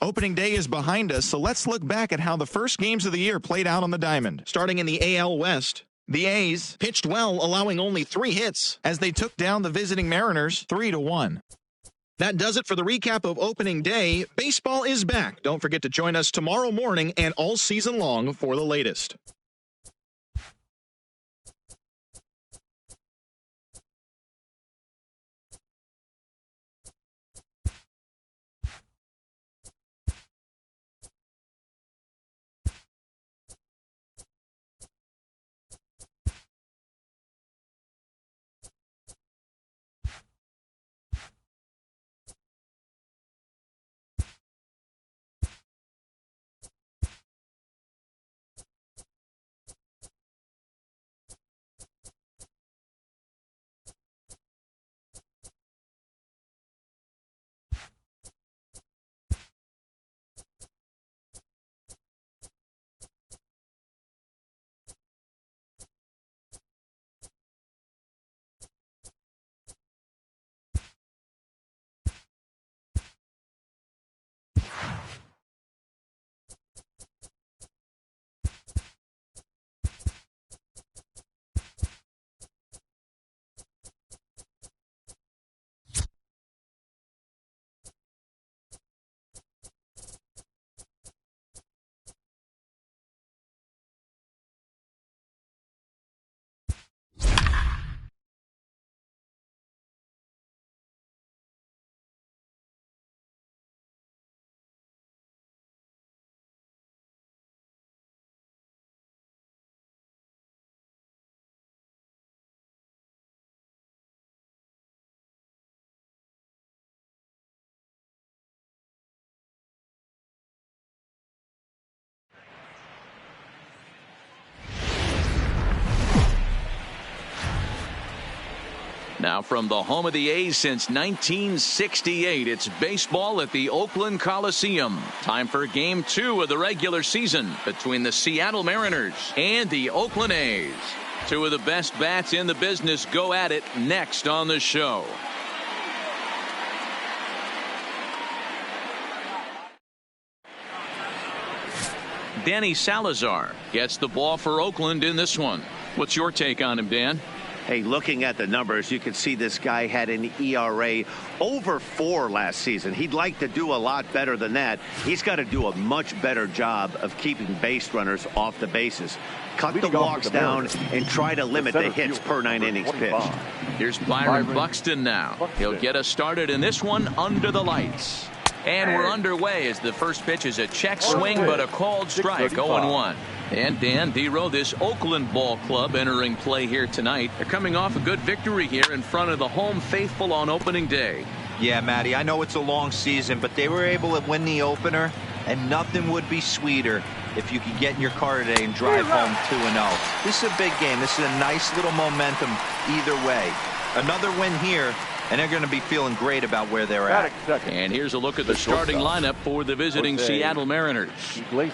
Opening day is behind us, so let's look back at how the first games of the year played out on the diamond. Starting in the AL West, the A's pitched well, allowing only 3 hits as they took down the visiting Mariners 3-1. That does it for the recap of opening day. Baseball is back. Don't forget to join us tomorrow morning and all season long for the latest. Now from the home of the A's since 1968, it's baseball at the Oakland Coliseum. Time for Game 2 of the regular season between the Seattle Mariners and the Oakland A's. Two of the best bats in the business go at it next on the show. Danny Salazar gets the ball for Oakland in this one. What's your take on him, Dan? Hey, looking at the numbers, you can see this guy had an ERA over 4 last season. He'd like to do a lot better than that. He's got to do a much better job of keeping base runners off the bases. Cut the walks down and try to limit the hits per 9 innings pitched. Here's Byron Buxton now. He'll get us started in this one under the lights. And we're underway as the first pitch is a check swing, but a called strike, 0-1. And Dan Dero, this Oakland ball club entering play here tonight. They're coming off a good victory here in front of the home faithful on opening day. Yeah, Matty, I know it's a long season, but they were able to win the opener, and nothing would be sweeter if you could get in your car today and drive home 2-0. This is a big game. This is a nice little momentum either way. Another win here, and they're going to be feeling great about where they're at. And here's a look at the starting lineup for the visiting Seattle Mariners.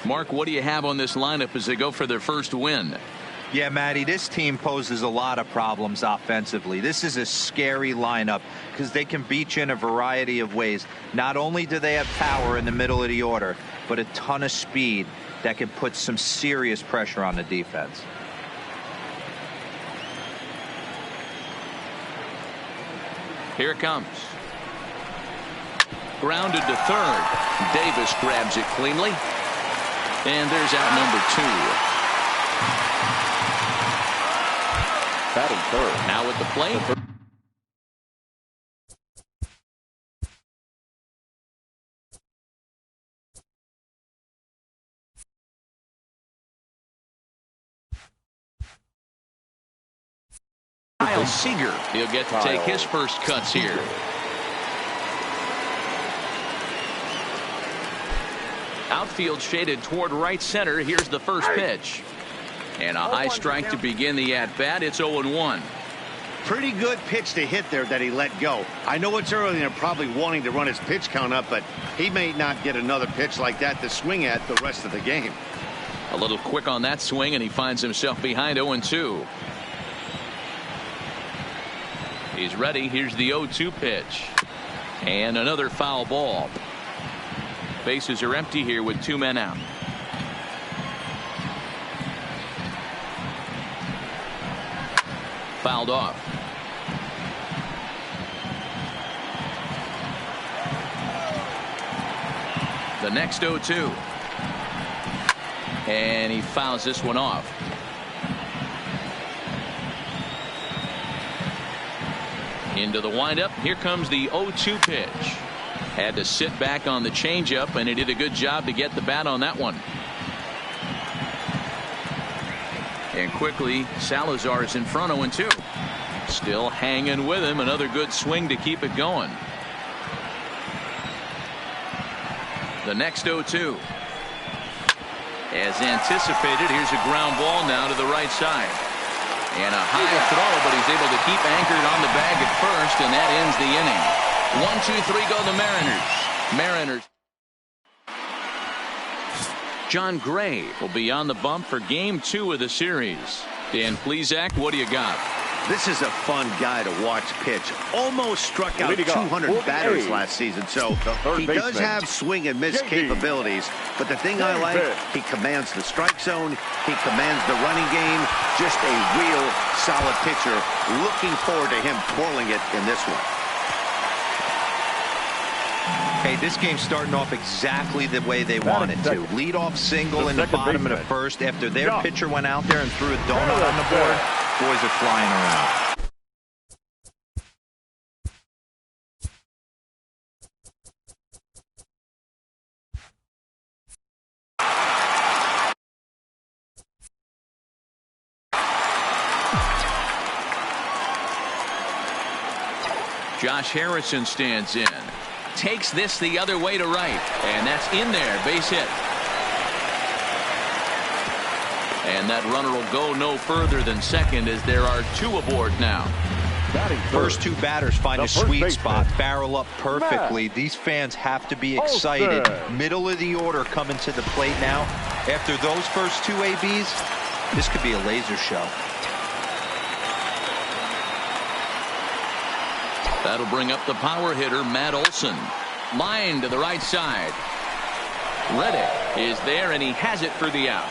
Mark, what do you have on this lineup as they go for their first win? Yeah, Matty, this team poses a lot of problems offensively. This is a scary lineup because they can beat you in a variety of ways. Not only do they have power in the middle of the order, but a ton of speed that can put some serious pressure on the defense. Here it comes. Grounded to third. Davis grabs it cleanly. And there's out number 2. Batting third. Now at the plate. Kyle Seager. He'll get to take his first cuts here. Outfield shaded toward right center. Here's the first pitch. And a high strike to begin the at-bat. It's 0-1. Pretty good pitch to hit there that he let go. I know it's early and they're probably wanting to run his pitch count up, but he may not get another pitch like that to swing at the rest of the game. A little quick on that swing, and he finds himself behind 0-2. He's ready. Here's the 0-2 pitch. And another foul ball. Bases are empty here with 2 men out. Fouled off. The next 0-2. And he fouls this one off. Into the windup. Here comes the 0-2 pitch. Had to sit back on the changeup, and he did a good job to get the bat on that one. And quickly, Salazar is in front, 0-2. Still hanging with him. Another good swing to keep it going. The next 0-2. As anticipated, here's a ground ball now to the right side. And a high throw, but he's able to keep anchored on the bag at first, and that ends the inning. 1-2-3 go the Mariners. John Gray will be on the bump for game 2 of the series. Dan Plesac, what do you got? This is a fun guy to watch pitch. Almost struck out 200 batters last season, so he does have swing and miss capabilities. But the thing I like, he commands the strike zone, he commands the running game. Just a real solid pitcher. Looking forward to him twirling it in this one. Hey, this game's starting off exactly the way they wanted to. Lead off single in the bottom of the first after their pitcher went out there and threw a donut on the board. Boys are flying around. Josh Harrison stands in. Takes this the other way to right. And that's in there. Base hit. And that runner will go no further than second as there are 2 aboard now. First 2 batters find a sweet spot, barrel up perfectly. These fans have to be excited. Middle of the order coming to the plate now. After those first 2 ABs, this could be a laser show. That'll bring up the power hitter, Matt Olson. Line to the right side. Reddick is there, and he has it for the out.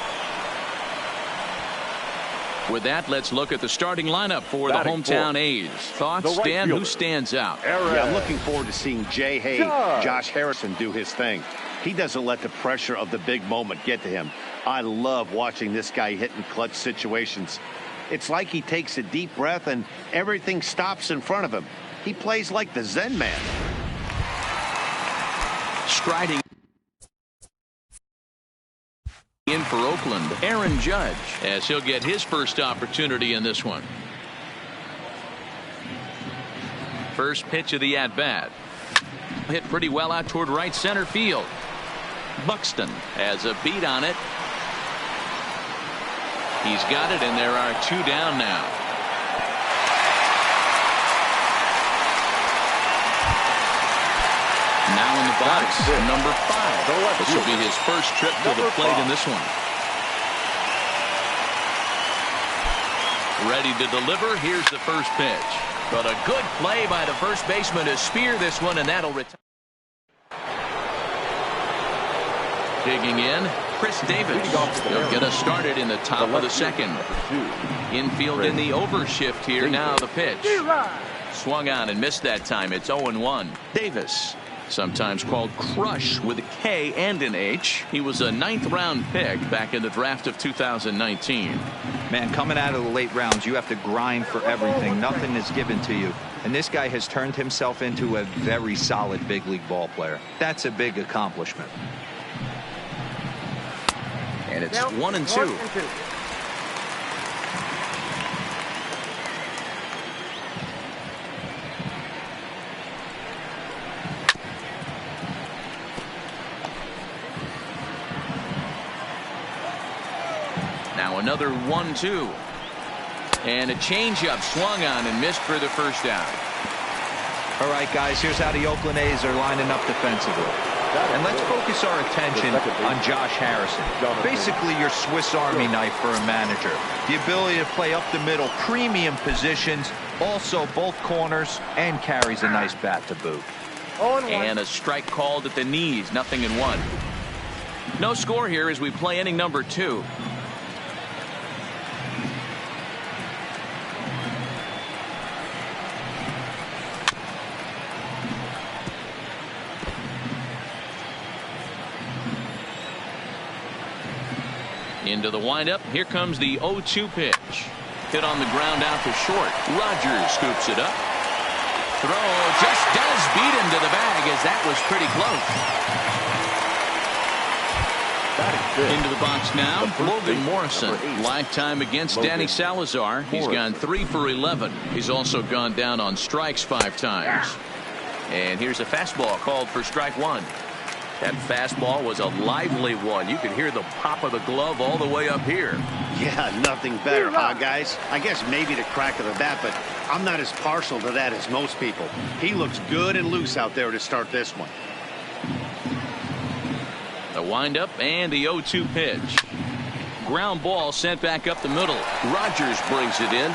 With that, let's look at the starting lineup for the hometown A's. Thoughts, Dan? Who stands out? Yeah, I'm looking forward to seeing Jay Hay, Josh Harrison do his thing. He doesn't let the pressure of the big moment get to him. I love watching this guy hit in clutch situations. It's like he takes a deep breath and everything stops in front of him. He plays like the Zen man. Striding in for Oakland, Aaron Judge, as he'll get his first opportunity in this one. First pitch of the at-bat. Hit pretty well out toward right center field. Buxton has a beat on it. He's got it, and there are 2 down now. Now in the box, number 5. This will be his first trip to the plate in this one. Ready to deliver. Here's the first pitch. But a good play by the first baseman to spear this one, and that'll retire. Digging in, Chris Davis. He'll get us started in the top of the second. Infield in the overshift here. Now the pitch. Swung on and missed that time. It's 0-1. Davis, sometimes called Crush with a K and an H. He was a 9th round pick back in the draft of 2019. Man, coming out of the late rounds, you have to grind for everything. Nothing is given to you. And this guy has turned himself into a very solid big league ball player. That's a big accomplishment. And it's 1-2. Now another 1-2. And a changeup swung on and missed for the first out. All right, guys, here's how the Oakland A's are lining up defensively. And let's focus our attention on Josh Harrison. Basically your Swiss Army knife for a manager. The ability to play up the middle, premium positions, also both corners, and carries a nice bat to boot. And a strike called at the knees, 0-1. No score here as we play inning number 2. Into the windup. Here comes the 0-2 pitch. Hit on the ground out to short. Rogers scoops it up. Throw just does beat him to the bag as that was pretty close. Into the box now, Logan Morrison. Lifetime against Danny Salazar. He's gone 3 for 11. He's also gone down on strikes 5 times. And here's a fastball called for strike 1. That fastball was a lively one. You could hear the pop of the glove all the way up here. Yeah, nothing better, huh, guys? I guess maybe the crack of the bat, but I'm not as partial to that as most people. He looks good and loose out there to start this one. The windup and the 0-2 pitch. Ground ball sent back up the middle. Rogers brings it in.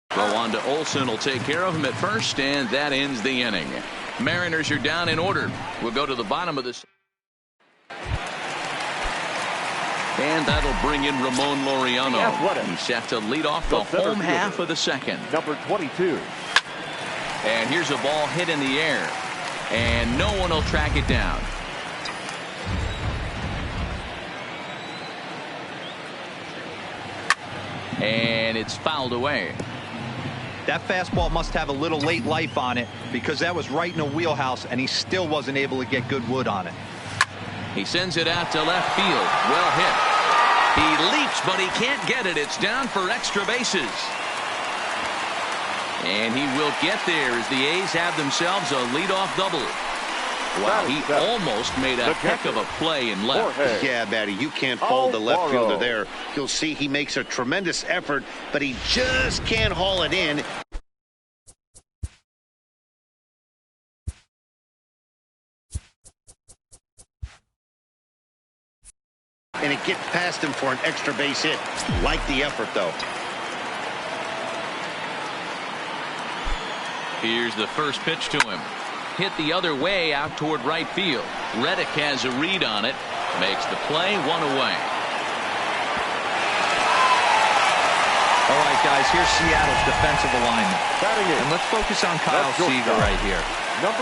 Throw on to Olsen will take care of him at first, and that ends the inning. Mariners are down in order. We'll go to the bottom of this. And that'll bring in Ramon Laureano. He's set to lead off the home half of the second. Number 22. And here's a ball hit in the air. And no one will track it down. And it's fouled away. That fastball must have a little late life on it because that was right in the wheelhouse and he still wasn't able to get good wood on it. He sends it out to left field. Well hit. He leaps, but he can't get it. It's down for extra bases. And he will get there as the A's have themselves a leadoff double. Wow, he almost made a heck of a play in left. Yeah, Batty, you can't fault the left fielder there. You'll see he makes a tremendous effort, but he just can't haul it in. And it gets past him for an extra base hit. Like the effort, though. Here's the first pitch to him. Hit the other way out toward right field. Reddick has a read on it. Makes the play, 1 away. All right, guys, here's Seattle's defensive alignment. And let's focus on Kyle Seager right here.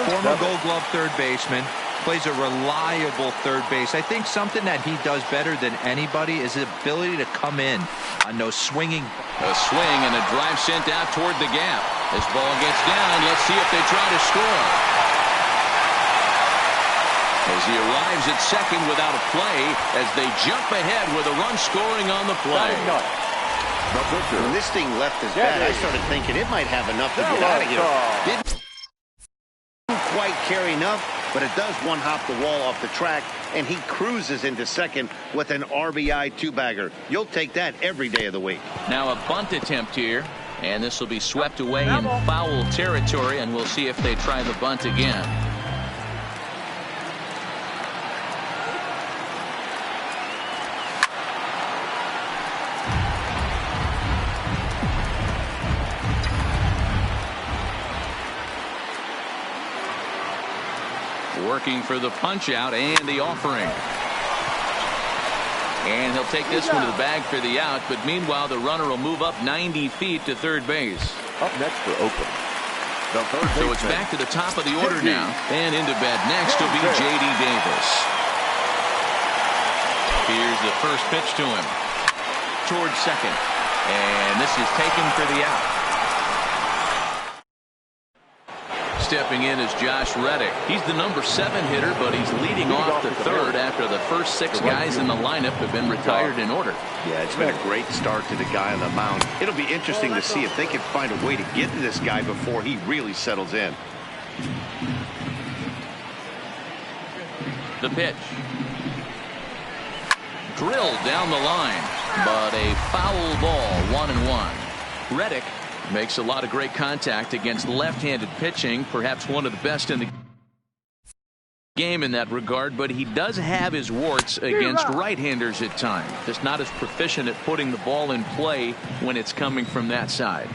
Former Gold Glove third baseman. Plays a reliable third base. I think something that he does better than anybody is his ability to come in on those swinging. A swing and a drive sent out toward the gap. This ball gets down. Let's see if they try to score. As he arrives at second without a play as they jump ahead with a run scoring on the play. When this thing left his bat, I started thinking it might have enough to get out of here. Didn't quite carry enough, but it does one-hop the wall off the track, and he cruises into second with an RBI two-bagger. You'll take that every day of the week. Now a bunt attempt here, and this will be swept away in foul territory, and we'll see if they try the bunt again. Working for the punch out and the offering. And he'll take this one to the bag for the out, but meanwhile the runner will move up 90 feet to third base. Up next for Oakland, the third So it's back to the top of the order now, and into bat next will be J.D. Davis. Here's the first pitch to him towards second, and this is taken for the out. Stepping in is Josh Reddick. He's the number 7 hitter, but he's leading off the third after the first 6 guys in the lineup have been retired in order. Yeah, it's been a great start to the guy on the mound. It'll be interesting to see if they can find a way to get to this guy before he really settles in. The pitch. Drilled down the line, but a foul ball, 1-1. Reddick makes a lot of great contact against left-handed pitching, perhaps one of the best in the game in that regard, but he does have his warts against right-handers at times. Just not as proficient at putting the ball in play when it's coming from that side.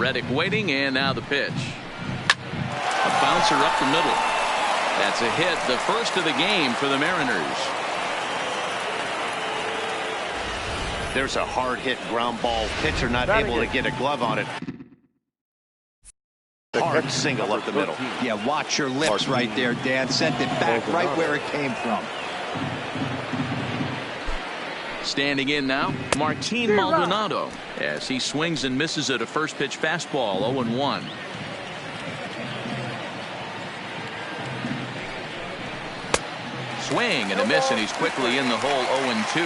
Reddick waiting, and now the pitch. A bouncer up the middle. That's a hit, the first of the game for the Mariners. There's a hard hit ground ball. Pitcher not able to get a glove on it. Hard single up the middle. Yeah, watch your lips right there, Dan. Sent it back right where it came from. Standing in now, Martin Maldonado, as he swings and misses at a first pitch fastball, 0-1. Swing and a miss, and he's quickly in the hole, 0-2.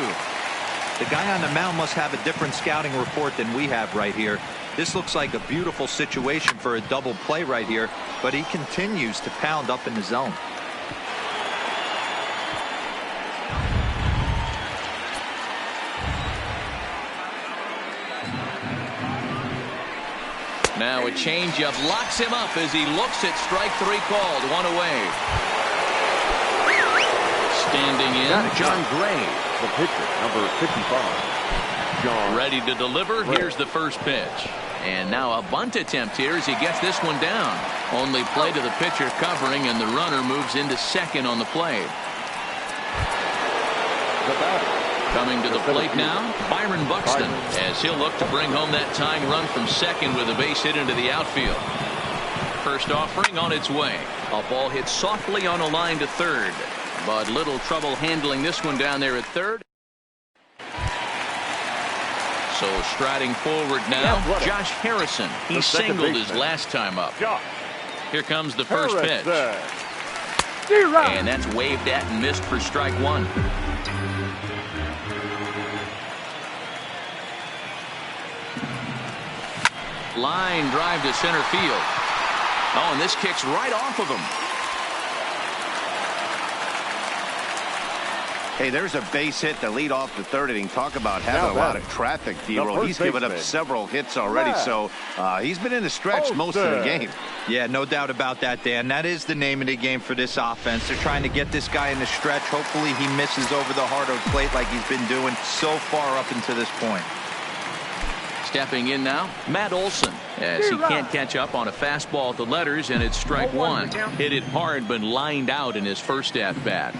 The guy on the mound must have a different scouting report than we have right here. This looks like a beautiful situation for a double play right here, but he continues to pound up in the zone. Now a changeup locks him up as he looks at strike 3 called, 1 away. Standing in, John Gray, the pitcher, number 55. John. Ready to deliver. Here's the first pitch. And now a bunt attempt here as he gets this one down. Only play to the pitcher covering, and the runner moves into second on the play. The batter. Coming to the plate now, Byron Buxton, as he'll look to bring home that tying run from second with a base hit into the outfield. First offering on its way. A ball hit softly on a line to third, but little trouble handling this one down there at third. So striding forward now, Josh Harrison. He singled his last time up. Here comes the first pitch. And that's waved at and missed for strike 1. Line drive to center field. Oh, and this kicks right off of him. Hey, there's a base hit to lead off the third inning. Talk about having a lot of traffic, D-Roll. He's given up several hits already, so he's been in the stretch most of the game. Yeah, no doubt about that, Dan. That is the name of the game for this offense. They're trying to get this guy in the stretch. Hopefully he misses over the heart of the plate like he's been doing so far up until this point. Stepping in now, Matt Olson, as he can't catch up on a fastball at the letters, and it's strike 1. Hit it hard, but lined out in his first at-bat.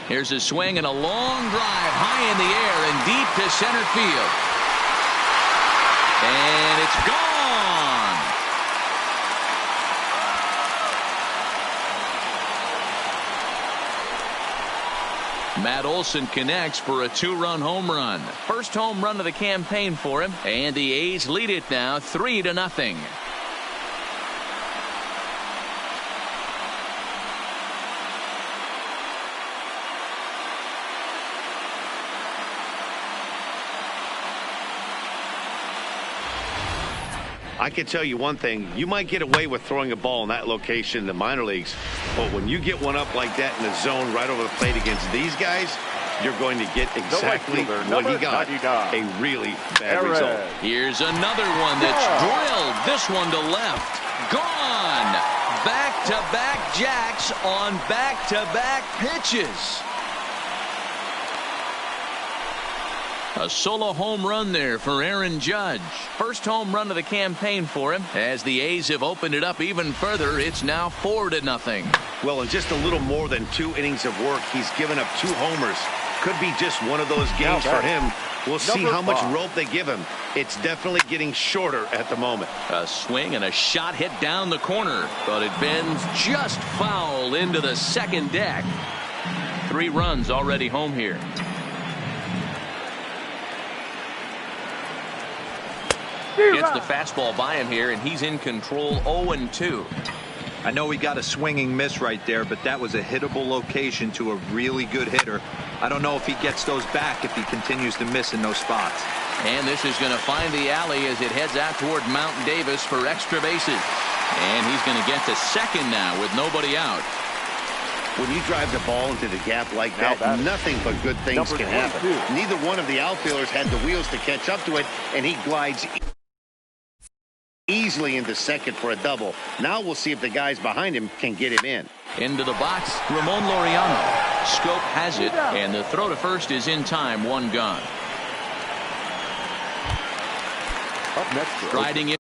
Here's a swing and a long drive high in the air and deep to center field. And it's gone. Matt Olson connects for a 2-run home run. First home run of the campaign for him, and the A's lead it now 3-0. I can tell you one thing. You might get away with throwing a ball in that location in the minor leagues, but when you get one up like that in the zone right over the plate against these guys, you're going to get exactly what he got. A really bad result. Here's another one that's drilled. This one to left. Gone. Back-to-back jacks on back-to-back pitches. A solo home run there for Aaron Judge. First home run of the campaign for him. As the A's have opened it up even further, it's now 4-0. Well, in just a little more than 2 innings of work, he's given up 2 homers. Could be just one of those games for him. We'll see how much rope they give him. It's definitely getting shorter at the moment. A swing and a shot hit down the corner, but it bends just foul into the second deck. 3 runs already home here. Gets the fastball by him here, and he's in control, 0-2. I know he got a swinging miss right there, but that was a hittable location to a really good hitter. I don't know if he gets those back if he continues to miss in those spots. And this is going to find the alley as it heads out toward Mountain Davis for extra bases. And he's going to get to second now with nobody out. When you drive the ball into the gap like that, nothing but good things can happen. Neither one of the outfielders had the wheels to catch up to it, and he glides easily into second for a double. Now we'll see if the guys behind him can get him in. Into the box, Ramon Laureano. Scope has it, and the throw to first is in time, 1 gone. Up next for Riding in.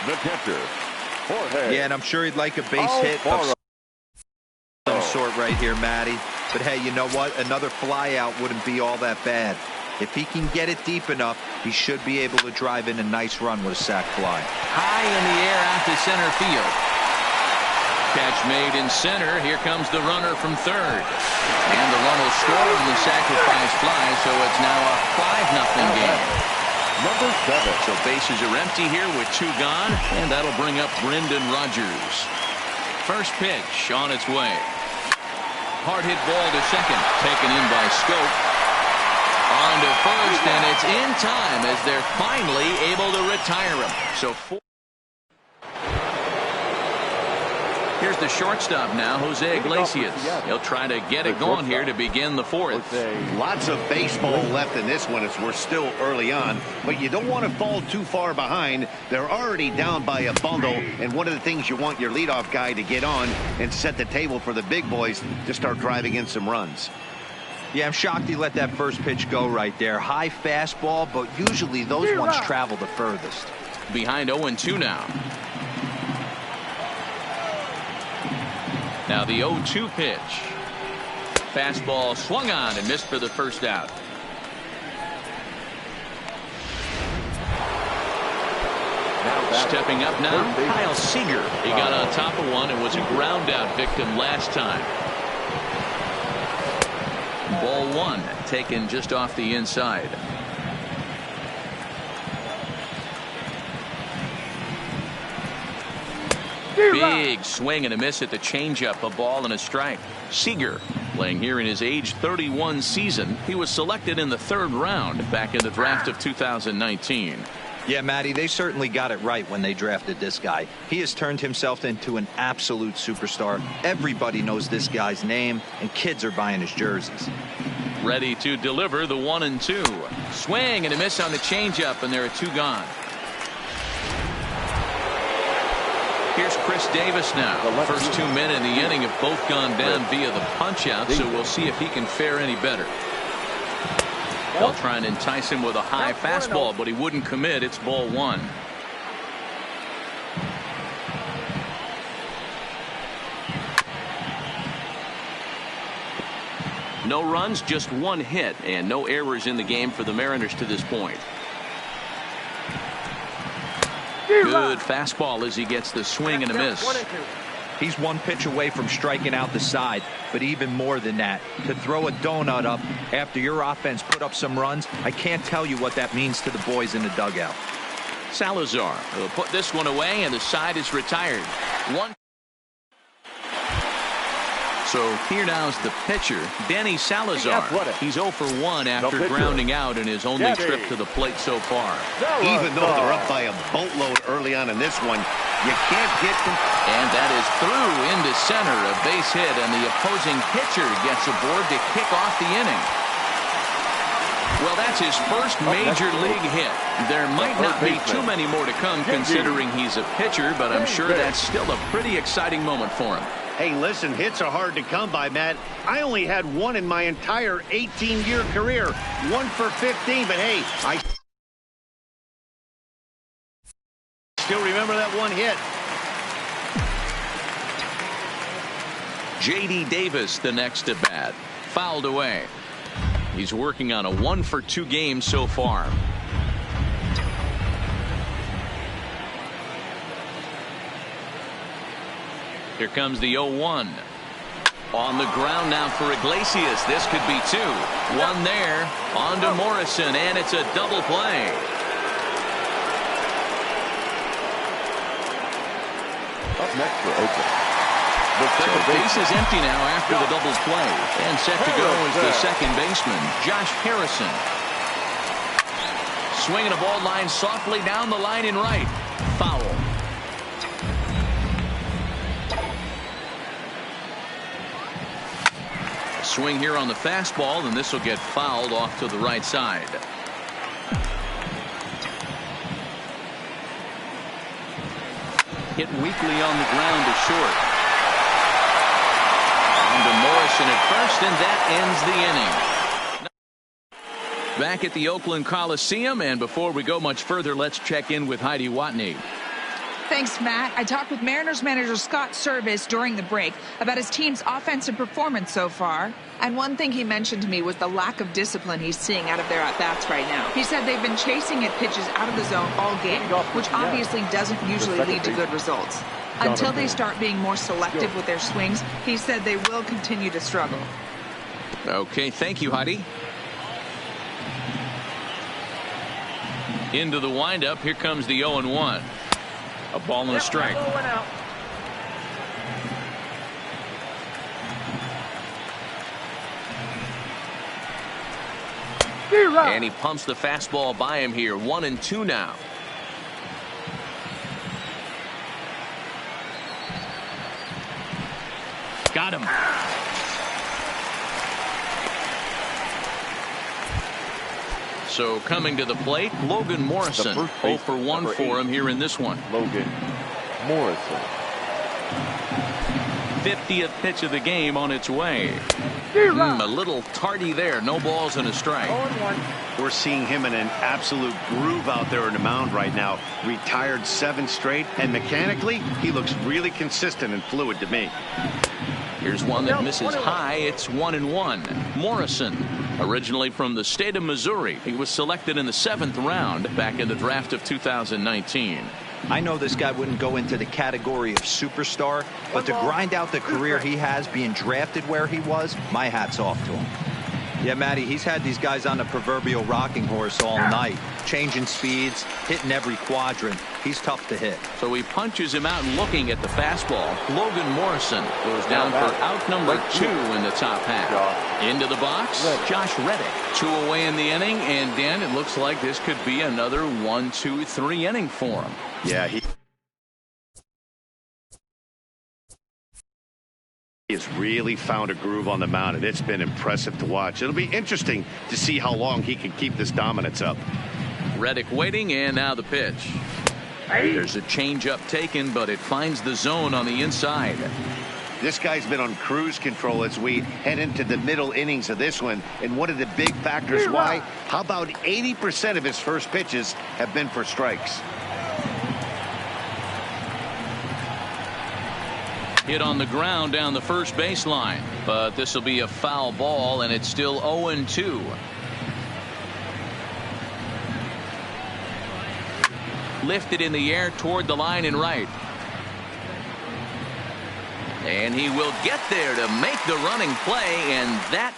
the catcher, Jorge. Yeah, and I'm sure he'd like a base hit of some sort right here, Matty. But hey, you know what? Another flyout wouldn't be all that bad. If he can get it deep enough, he should be able to drive in a nice run with a sac fly. High in the air out to center field. Catch made in center. Here comes the runner from third. And the run will score on the sacrifice fly, so it's now a 5-0 game. Number 7. So bases are empty here with 2 gone, and that'll bring up Brendan Rodgers. First pitch on its way. Hard hit ball to second, taken in by Scope. On to first, and it's in time as they're finally able to retire him. So here's the shortstop now, Jose Iglesias. He'll try to get it going here to begin the 4th. Lots of baseball left in this one as we're still early on, but you don't want to fall too far behind. They're already down by a bundle, and one of the things you want your leadoff guy to get on and set the table for the big boys to start driving in some runs. Yeah, I'm shocked he let that first pitch go right there. High fastball, but usually those ones travel the furthest. Behind 0-2 now. Now the 0-2 pitch. Fastball swung on and missed for the first out. Stepping up now, Kyle Seager. He got on top of one and was a ground out victim last time. Ball 1 taken just off the inside. Big swing and a miss at the changeup, a ball and a strike. Seager playing here in his age 31 season. He was selected in the 3rd round back in the draft of 2019. Yeah, Matty, they certainly got it right when they drafted this guy. He has turned himself into an absolute superstar. Everybody knows this guy's name, and kids are buying his jerseys. Ready to deliver the 1-2. Swing and a miss on the changeup, and there are 2 gone. Here's Chris Davis now. The first 2 men in the inning have both gone down via the punch-out, so we'll see if he can fare any better. They'll try and entice him with a high fastball, but he wouldn't commit. It's ball 1. No runs, just 1 hit, and no errors in the game for the Mariners to this point. Good fastball as he gets the swing and a miss. He's 1 pitch away from striking out the side, but even more than that, to throw a donut up after your offense put up some runs, I can't tell you what that means to the boys in the dugout. Salazar will put this one away, and the side is retired. 1. So here now is the pitcher, Danny Salazar. He's 0 for 1 after grounding out in his only trip to the plate so far. Even though they're up by a boatload early on in this one, you can't get them. And that is through into center, a base hit, and the opposing pitcher gets aboard to kick off the inning. Well, that's his first major league hit. There might not be too many more to come considering he's a pitcher, but I'm sure that's still a pretty exciting moment for him. Hey, listen, hits are hard to come by, Matt. I only had 1 in my entire 18-year career. 1 for 15, but hey, I still remember that 1 hit. J.D. Davis the next at bat. Fouled away. He's working on a 1 for 2 game so far. Here comes the 0-1. On the ground now for Iglesias. This could be 2. 1 there. On to Morrison, and it's a double play. Up next for Oakland. So base is empty now after the double play. And set to go is the second baseman, Josh Harrison. Swinging a ball line softly down the line in right. Foul. Swing here on the fastball, and this will get fouled off to the right side. Hit weakly on the ground to short. On to Morrison at first, and that ends the inning. Back at the Oakland Coliseum, and before we go much further, let's check in with Heidi Watney. Thanks, Matt. I talked with Mariners manager Scott Service during the break about his team's offensive performance so far. And one thing he mentioned to me was the lack of discipline he's seeing out of their at-bats right now. He said they've been chasing at pitches out of the zone all game, which obviously doesn't usually lead to good results. Until they start being more selective with their swings, he said they will continue to struggle. Okay, thank you, Heidi. Into the windup, here comes the 0-1. A ball and a strike. And he pumps the fastball by him here. 1-2 now. Got him. So coming to the plate, Logan Morrison. 0 for 1 for him here in this one. Logan Morrison. 50th pitch of the game on its way. A little tardy there. No balls and a strike. We're seeing him in an absolute groove out there in the mound right now. Retired 7 straight, and mechanically, he looks really consistent and fluid to me. Here's one that misses high. It's 1-1. Morrison, originally from the state of Missouri. He was selected in the 7th round back in the draft of 2019. I know this guy wouldn't go into the category of superstar, but to grind out the career he has being drafted where he was, my hat's off to him. Yeah, Matty, he's had these guys on the proverbial rocking horse all night, changing speeds, hitting every quadrant. He's tough to hit. So he punches him out looking at the fastball. Logan Morrison goes down for out number 2 in the top half. Into the box, Josh Reddick. 2 away in the inning, and Dan, it looks like this could be another 1-2-3 inning for him. Yeah, he has really found a groove on the mound, and it's been impressive to watch. It'll be interesting to see how long he can keep this dominance up. Reddick waiting, and now the pitch. There's a changeup taken, but it finds the zone on the inside. This guy's been on cruise control as we head into the middle innings of this one, and one of the big factors why, how about 80% of his first pitches have been for strikes. Hit on the ground down the first baseline, but this will be a foul ball, and it's still 0-2. Lifted in the air toward the line and right. And he will get there to make the running play, and that.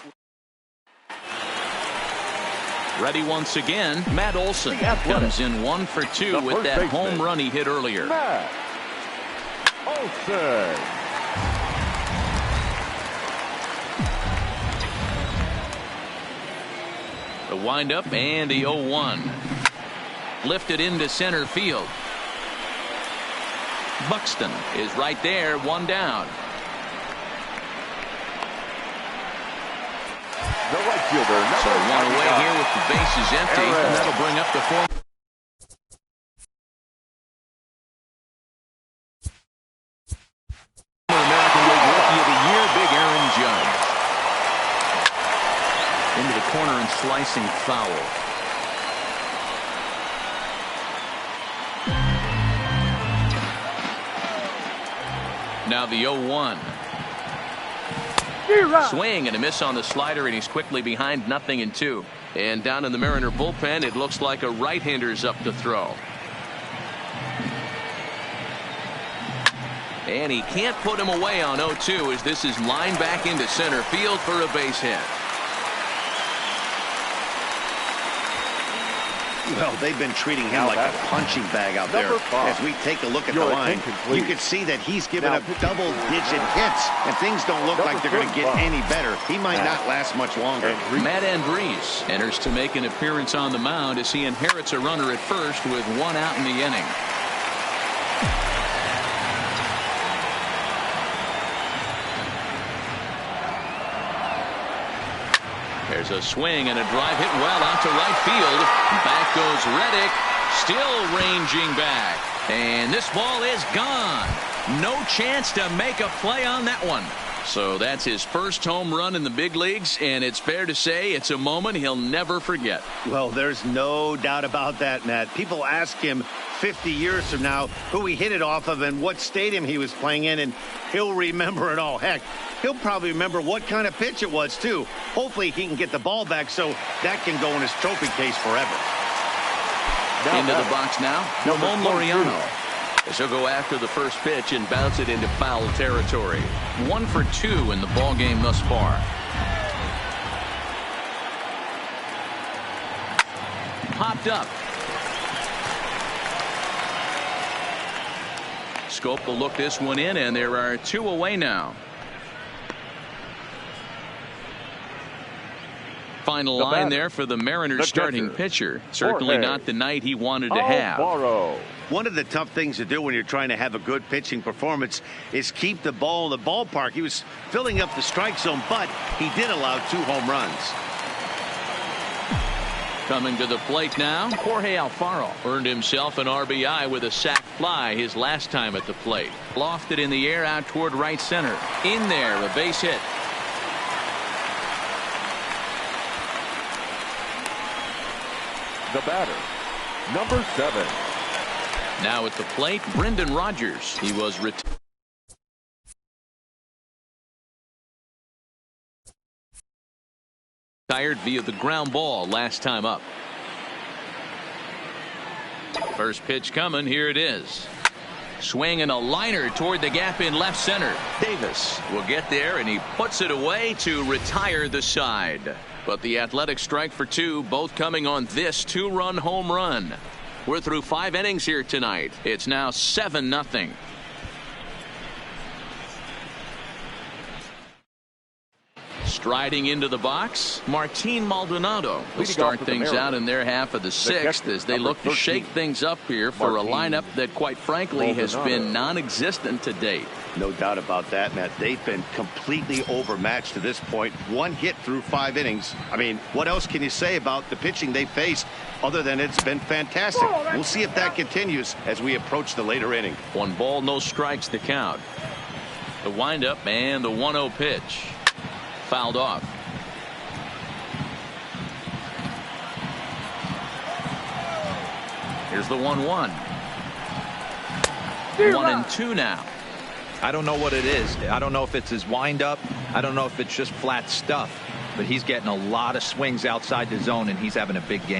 Ready once again, Matt Olson comes in 1 for 2 with that home run he hit earlier. Matt Olson. The windup and the 0-1. Lifted into center field. Buxton is right there, 1 down. The right fielder. So 1 away here with the bases empty, and that'll bring up the former American League Rookie of the Year, Big Aaron Judge. Into the corner and slicing foul. Now the 0-1. Swing and a miss on the slider, and he's quickly behind 0-2. And down in the Mariner bullpen, it looks like a right-hander's up to throw. And he can't put him away on 0-2 as this is lined back into center field for a base hit. Well, they've been treating him like a punching bag out there. As we take a look at the line, you can see that he's given up double-digit hits, and things don't look like they're going to get any better. He might not last much longer. Matt Andriese enters to make an appearance on the mound as he inherits a runner at first with 1 out in the inning. There's a swing and a drive hit well out to right field. Back goes Reddick, still ranging back. And this ball is gone. No chance to make a play on that one. So that's his first home run in the big leagues, and it's fair to say it's a moment he'll never forget. Well, there's no doubt about that, Matt. People ask him 50 years from now who he hit it off of and what stadium he was playing in, and he'll remember it all. Heck, he'll probably remember what kind of pitch it was, too. Hopefully he can get the ball back so that can go in his trophy case forever. Into the box now, Ramon Laureano. As he'll go after the first pitch and bounce it into foul territory. 1 for 2 in the ball game thus far. Popped up. Scope will look this one in, and there are 2 away now. Final line there for the Mariners starting pitcher. Certainly not the night he wanted to have. One of the tough things to do when you're trying to have a good pitching performance is keep the ball in the ballpark. He was filling up the strike zone, but he did allow 2 home runs. Coming to the plate now, Jorge Alfaro earned himself an RBI with a sac fly his last time at the plate. Lofted in the air out toward right center. In there, a base hit. The batter, number 7. Now at the plate, Brendan Rodgers. He was retired via the ground ball last time up. First pitch coming. Here it is. Swinging a liner toward the gap in left center. Davis will get there, and he puts it away to retire the side. But the Athletic strike for 2, both coming on this 2-run home run. We're through 5 innings here tonight. It's now 7-0. Striding into the box, Martin Maldonado will start things out in their half of the 6th as they look to shake things up here for a lineup that, quite frankly, has been non-existent to date. No doubt about that, Matt. They've been completely overmatched to this point. 1 hit through 5 innings. I mean, what else can you say about the pitching they faced other than it's been fantastic? We'll see if that continues as we approach the later inning. 1 ball, no strikes to count. The windup and the 1-0 pitch. Fouled off. Here's the 1-1. 1-2 now. I don't know what it is. I don't know if it's his windup. I don't know if it's just flat stuff. But he's getting a lot of swings outside the zone, and he's having a big game.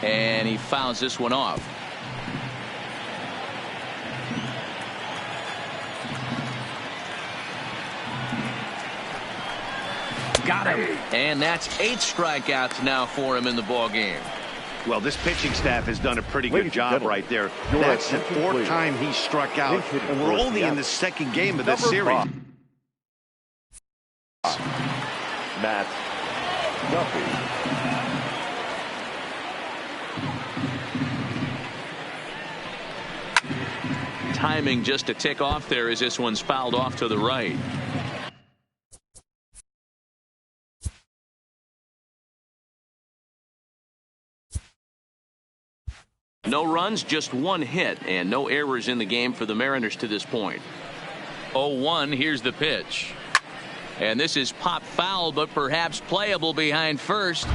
And he fouls this one off. Got him. And that's 8 strikeouts now for him in the ball game. Well, this pitching staff has done a pretty good job right there. That's the 4th time he struck out, and we're only in the 2nd game of this series. Matt Duffy. Timing just to tick off there as this one's fouled off to the right. No runs, just 1 hit, and no errors in the game for the Mariners to this point. 0-1, here's the pitch. And this is pop foul, but perhaps playable behind first.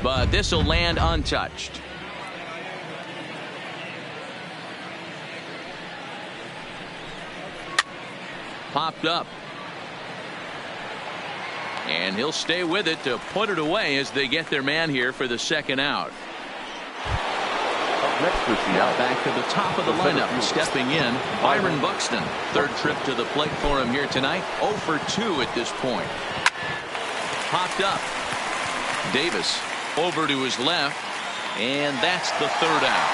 But this will land untouched. Popped up. And he'll stay with it to put it away as they get their man here for the 2nd out. Now back to the top of the lineup. Stepping in, Byron Buxton. 3rd trip to the plate for him here tonight. 0 for 2 at this point. Popped up. Davis over to his left. And that's the 3rd out.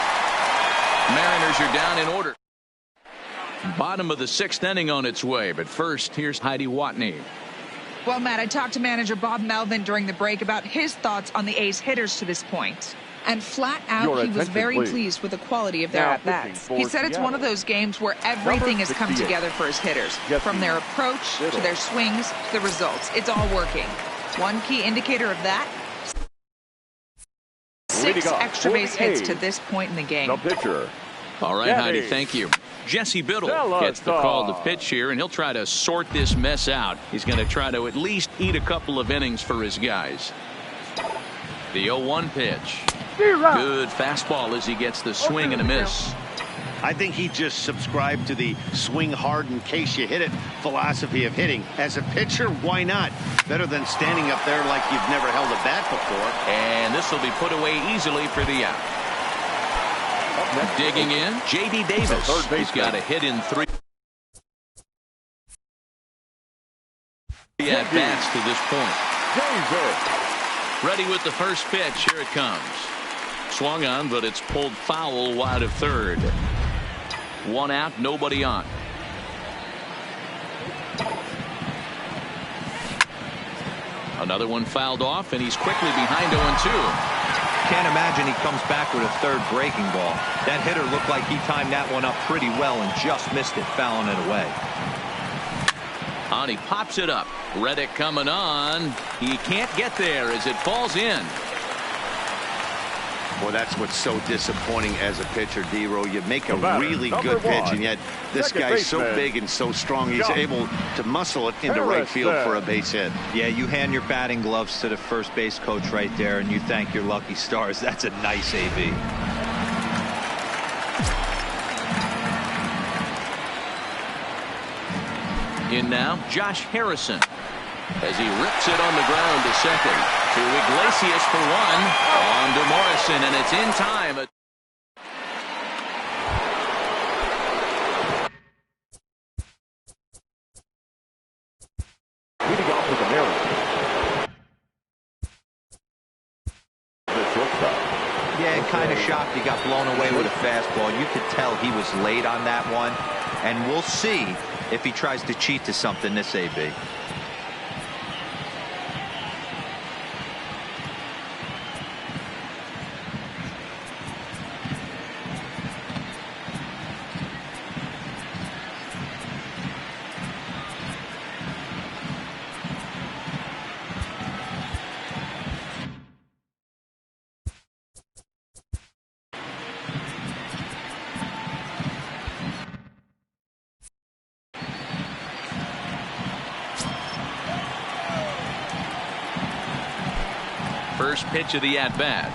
Mariners are down in order. Bottom of the 6th inning on its way. But first, here's Heidi Watney. Well, Matt, I talked to manager Bob Melvin during the break about his thoughts on the A's hitters to this point. And flat out, he was very pleased with the quality of their at-bats. He said it's one of those games where everything has come together for his hitters, from their approach to their swings to the results. It's all working. One key indicator of that, 6 extra base hits to this point in the game. The pitcher. All right, Heidi, thank you. Jesse Biddle gets the call to pitch here, and he'll try to sort this mess out. He's going to try to at least eat a couple of innings for his guys. The 0-1 pitch. Good fastball as he gets the swing and a miss. I think he just subscribed to the swing hard in case you hit it philosophy of hitting. As a pitcher, why not? Better than standing up there like you've never held a bat before. And this will be put away easily for the out. Digging in, J.D. Davis. He's got a hit in 3 at-bats to this point. Ready with the first pitch. Here it comes. Swung on, but it's pulled foul wide of third. 1 out, nobody on. Another one fouled off, and he's quickly behind 0-2. Can't imagine he comes back with a third breaking ball. That hitter looked like he timed that one up pretty well and just missed it, fouling it away. And he pops it up. Reddick coming on. He can't get there as it falls in. Well, that's what's so disappointing as a pitcher, D-Row. You make a really good pitch, and yet this guy's so big and so strong, he's able to muscle it into right field for a base hit. Yeah, you hand your batting gloves to the first base coach right there, and you thank your lucky stars. That's a nice AB. In now, Josh Harrison, as he rips it on the ground to second. To Iglesias for 1. On to Morrison, and it's in time. Leading off with the Mariners. The shortstop. Yeah, kind of shocked he got blown away with a fastball. You could tell he was late on that one. And we'll see if he tries to cheat to something this AB. First pitch of the at-bat.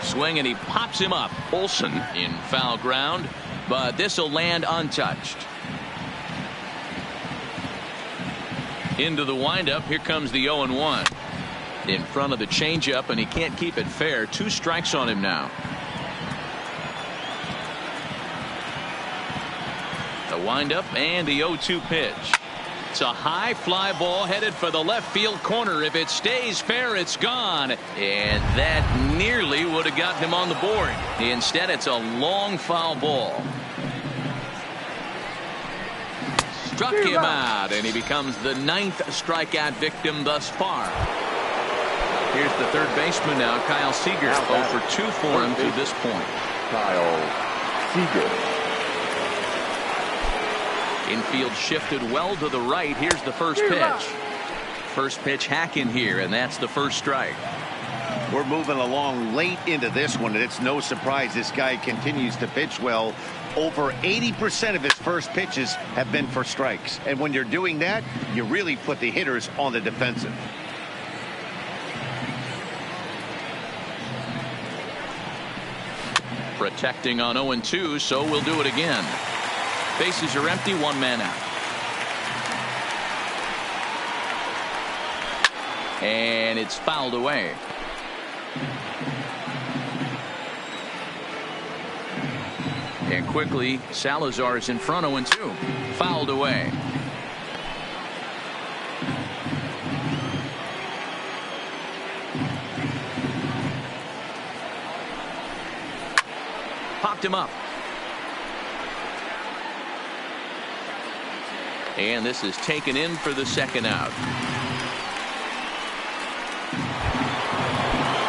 Swing, and he pops him up. Olsen in foul ground, but this will land untouched. Into the windup. Here comes the 0-1. In front of the changeup, and he can't keep it fair. 2 strikes on him now. The windup and the 0-2 pitch. It's a high fly ball headed for the left field corner. If it stays fair, it's gone. And that nearly would have gotten him on the board. Instead, it's a long foul ball. Struck him out, and he becomes the 9th strikeout victim thus far. Here's the third baseman now, Kyle Seager. 0 for 2 for him to this point. Kyle Seager. Infield shifted well to the right. Here's the first pitch. First pitch hack in here, and that's the first strike. We're moving along late into this one, and it's no surprise this guy continues to pitch well. Over 80% of his first pitches have been for strikes. And when you're doing that, you really put the hitters on the defensive. Protecting on 0-2, so we'll do it again. Bases are empty, 1 man out. And it's fouled away. And quickly, Salazar is in front, 0-2. Fouled away. Popped him up. And this is taken in for the second out.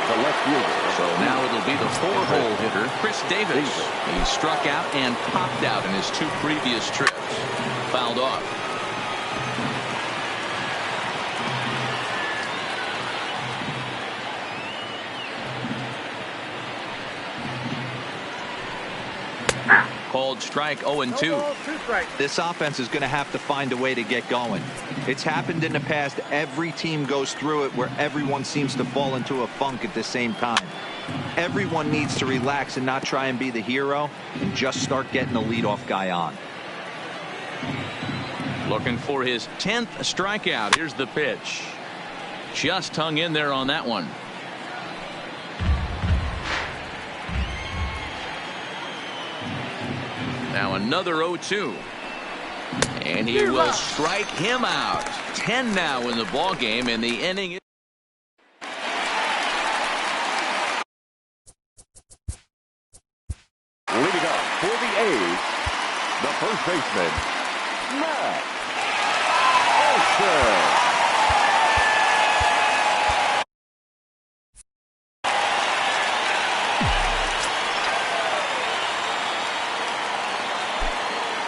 The left fielder. So be the 4-hole hitter, Chris Davis. He struck out and popped out in his 2 previous trips. Fouled off. Called strike 0-2. This offense is going to have to find a way to get going. It's happened in the past. Every team goes through it where everyone seems to fall into a funk at the same time. Everyone needs to relax and not try and be the hero and just start getting the leadoff guy on. Looking for his 10th strikeout. Here's the pitch. Just hung in there on that one. Now another 0-2. And he will strike him out. 10 now in the ball game, and the inning. Leading up for the A's, the first baseman, Matt Olson.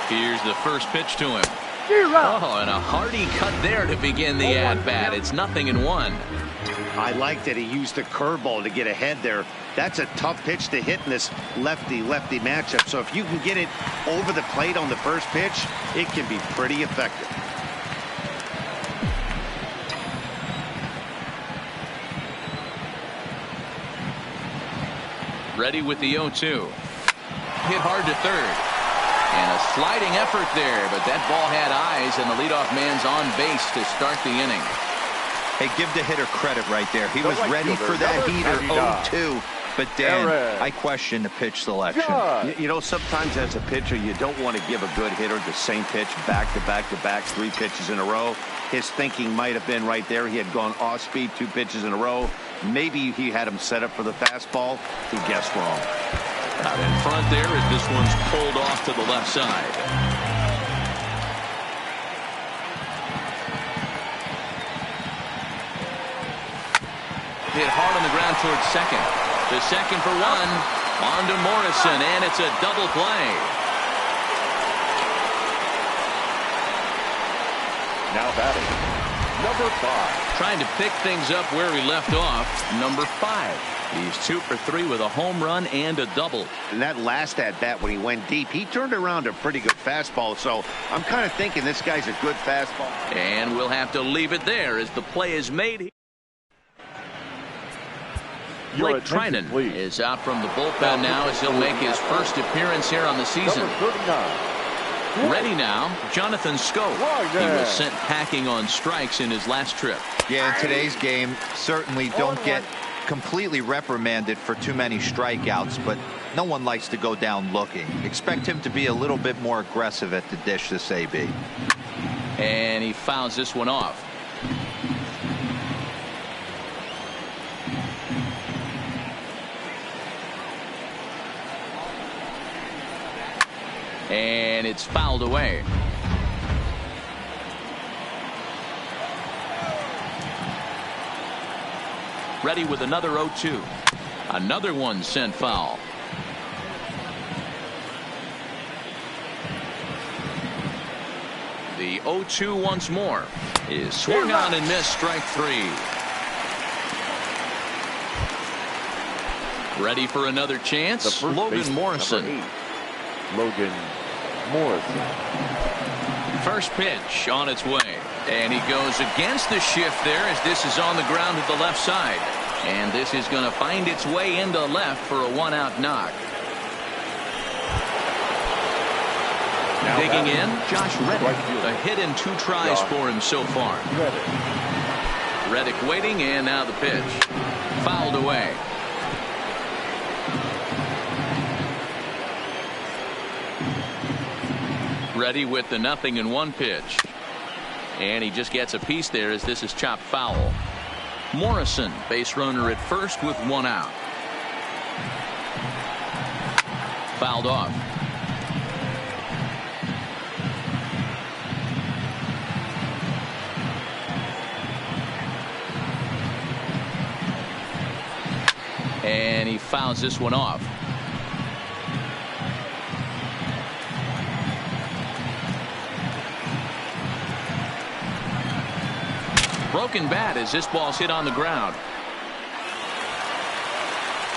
Here's the first pitch to him. Oh, and a hearty cut there to begin the at-bat. It's 0-1. I like that he used the curveball to get ahead there. That's a tough pitch to hit in this lefty-lefty matchup. So if you can get it over the plate on the first pitch, it can be pretty effective. Ready with the 0-2. Hit hard to third. And a sliding effort there, but that ball had eyes, and the leadoff man's on base to start the inning. Hey, give the hitter credit right there. He was ready for that heater 0-2. But Dan, I question the pitch selection. You know, sometimes as a pitcher, you don't want to give a good hitter the same pitch back to back to back, 3 pitches in a row. His thinking might have been right there. He had gone off speed 2 pitches in a row. Maybe he had him set up for the fastball. He guessed wrong. Out in front there as this one's pulled off to the left side. Hit hard on the ground towards second. To second for 1. On to Morrison, and it's a double play. Now batting, number 5. Trying to pick things up where he left off, number 5. He's 2 for 3 with a home run and a double. And that last at-bat when he went deep, he turned around a pretty good fastball. So I'm kind of thinking this guy's a good fastball. And we'll have to leave it there as the play is made. Blake Trinan is out from the bullpen now as he'll make his first appearance here on the season. Ready now, Jonathan Scope. He was sent packing on strikes in his last trip. Yeah, in today's game, certainly don't get completely reprimanded for too many strikeouts, but no one likes to go down looking. Expect him to be a little bit more aggressive at the dish this AB. And he fouls this one off. And it's fouled away. Ready with another 0-2. Another one sent foul. The 0-2 once more is swung on and missed, strike 3. Ready for another chance. Logan Morrison. Logan Morrison. First pitch on its way. And he goes against the shift there as this is on the ground to the left side. And this is going to find its way into left for a 1-out knock. Now digging in, Josh Reddick. A hit in 2 tries for him so far. Reddick waiting, and now the pitch. Fouled away. Ready with the 0-1 pitch. And he just gets a piece there as this is chopped foul. Morrison, base runner at first with 1 out. Fouled off. And he fouls this one off. Broken bat as this ball's hit on the ground.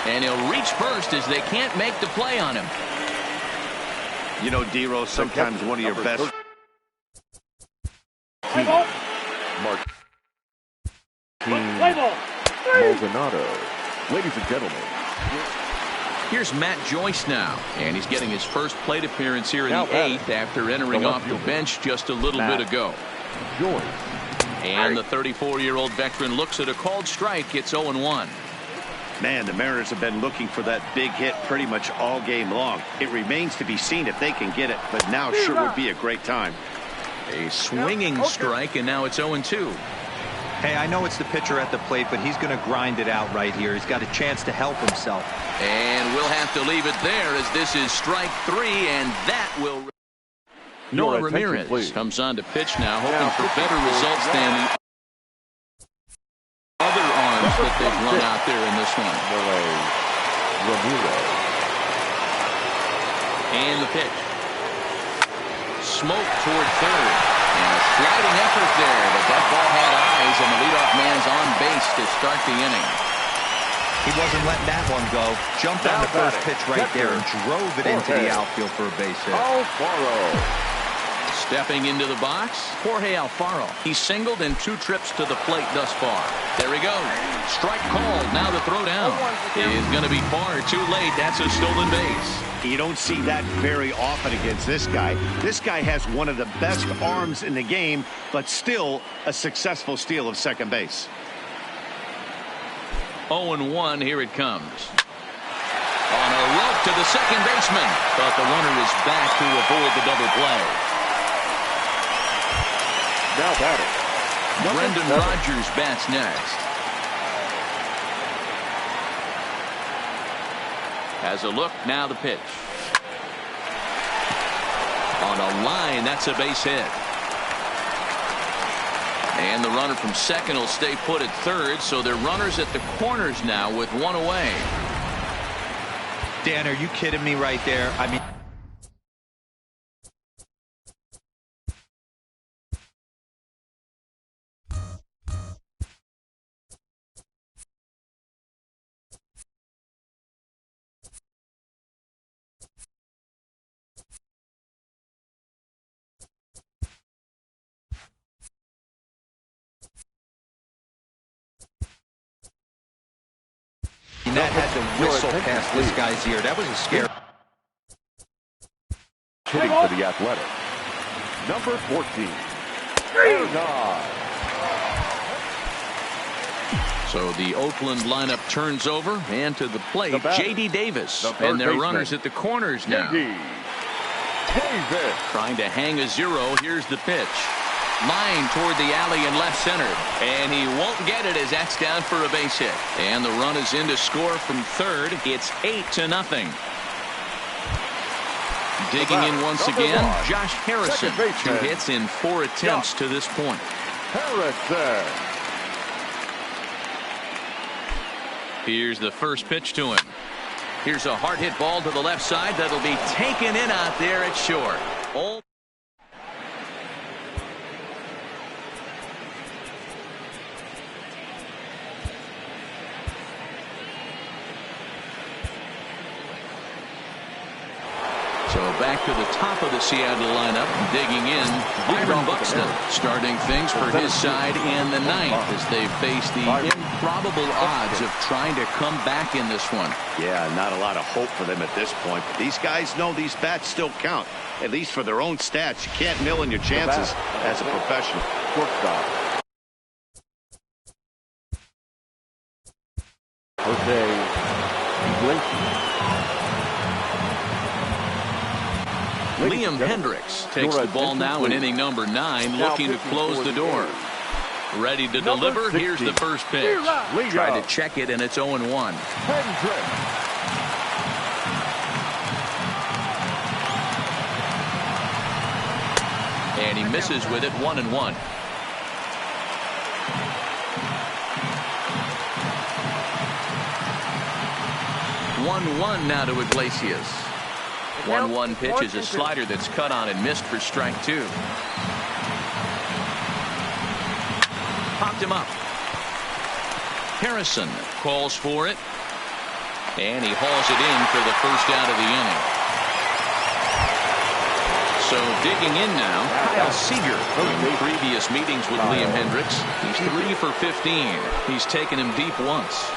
And he'll reach first as they can't make the play on him. You know, D-Rose, sometimes one of your best. Mark Maldonado. Ladies and gentlemen. Here's Matt Joyce now, and he's getting his first plate appearance here in the 8th after entering off the bench just a little bit ago. Joyce. And the 34-year-old veteran looks at a called strike. It's 0-1. Man, the Mariners have been looking for that big hit pretty much all game long. It remains to be seen if they can get it, but now sure would be a great time. A swinging strike, and now it's 0-2. Hey, I know it's the pitcher at the plate, but he's going to grind it out right here. He's got a chance to help himself. And we'll have to leave it there as this is strike 3, and that will... Noah Ramirez comes on to pitch now, hoping for better results than the other arms that they've run out there in this one. Ramirez. And the pitch. Smoke toward third. And a sliding effort there, but that ball had eyes, and the leadoff man's on base to start the inning. He wasn't letting that one go. Jumped on the first pitch right there and drove it into the outfield for a base hit. Alfaro. Stepping into the box, Jorge Alfaro. He's singled in 2 trips to the plate thus far. There he goes. Strike called. Now the throw down is going to be far too late. That's a stolen base. You don't see that very often against this guy. This guy has one of the best arms in the game, but still a successful steal of second base. 0-1. Here it comes. On a rope to the second baseman, but the runner is back to avoid the double play. Now batting. Brendan Rodgers bats next. Has a look, now the pitch. On a line, that's a base hit. And the runner from second will stay put at third, so they're runners at the corners now with 1 away. Dan, are you kidding me right there? I mean... That had to whistle past this guy's ear. That was a scare. Hitting for the Athletic. Number 14. Edaug. So the Oakland lineup turns over, and to the plate, J.D. Davis. And their runners at the corners now. Davis. Trying to hang a 0. Here's the pitch. Line toward the alley in left center, and he won't get it as that's down for a base hit. And the run is in to score from third. It's 8-0. Digging in once again, Josh Harrison. 2 hits in 4 attempts to this point. Harrison. Here's the first pitch to him. Here's a hard hit ball to the left side that'll be taken in out there at short. So back to the top of the Seattle lineup, digging in, Byron Buxton, starting things for his side in the 9th as they face the improbable odds of trying to come back in this one. Yeah, not a lot of hope for them at this point. But these guys know these bats still count, at least for their own stats. You can't mill in your chances as a professional. Shortstop. Liam Hendricks takes the ball now in inning number 9, looking to close the door. Ready to deliver. Here's the first pitch. Try to check it, and it's 0-1. Hendricks. And he misses with it, 1-1. 1-1 now to Iglesias. 1-1 pitch is a slider that's cut on and missed for strike 2. Popped him up. Harrison calls for it. And he hauls it in for the first out of the inning. So digging in now, Kyle Seager. In previous meetings with Liam Hendricks, he's 3 for 15. He's taken him deep once.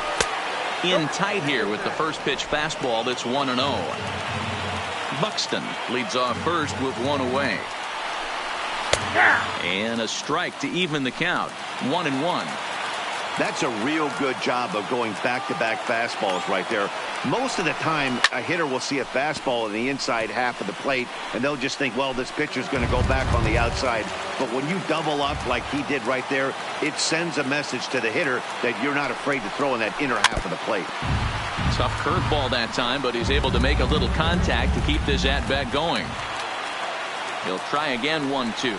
In tight here with the first pitch fastball that's 1-0. Buxton leads off first with 1 away. And a strike to even the count. 1-1. That's a real good job of going back-to-back fastballs right there. Most of the time, a hitter will see a fastball in the inside half of the plate, and they'll just think, well, this pitcher's going to go back on the outside. But when you double up like he did right there, it sends a message to the hitter that you're not afraid to throw in that inner half of the plate. Tough curveball that time, but he's able to make a little contact to keep this at-bat going. He'll try again, 1-2.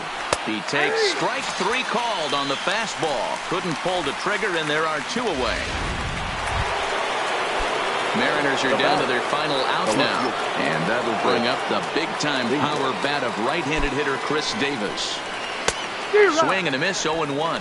He takes strike 3 called on the fastball. Couldn't pull the trigger, and there are 2 away. Mariners are down to their final out now. And that'll bring up the big-time power bat of right-handed hitter Chris Davis. Swing and a miss, 0-1.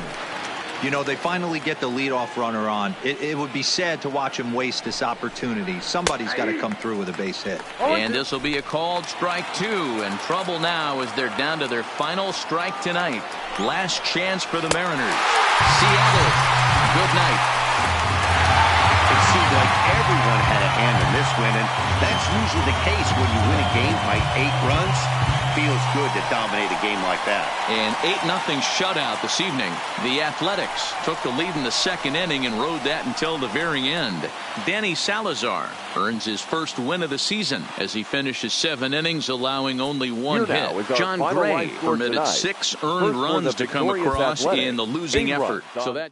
You know, they finally get the leadoff runner on. It would be sad to watch him waste this opportunity. Somebody's got to come through with a base hit. And this will be a called strike 2. And trouble now as they're down to their final strike tonight. Last chance for the Mariners. Seattle, good night. It seemed like everyone had a hand in this win, and that's usually the case when you win a game by 8 runs. Feels good to dominate a game like that. An 8-0 shutout this evening. The Athletics took the lead in the second inning and rode that until the very end. Danny Salazar earns his first win of the season as he finishes 7 innings, allowing only 1 hit. John Gray permitted 6 earned runs to come across in the losing effort. So that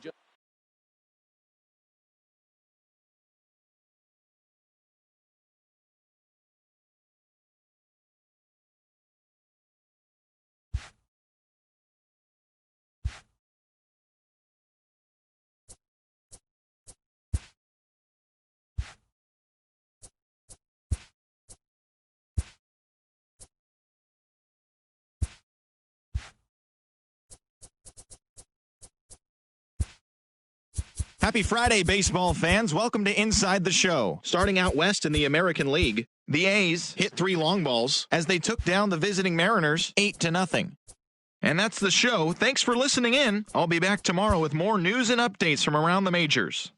Happy Friday, baseball fans. Welcome to Inside the Show. Starting out west in the American League, the A's hit 3 long balls as they took down the visiting Mariners 8-0. And that's the show. Thanks for listening in. I'll be back tomorrow with more news and updates from around the majors.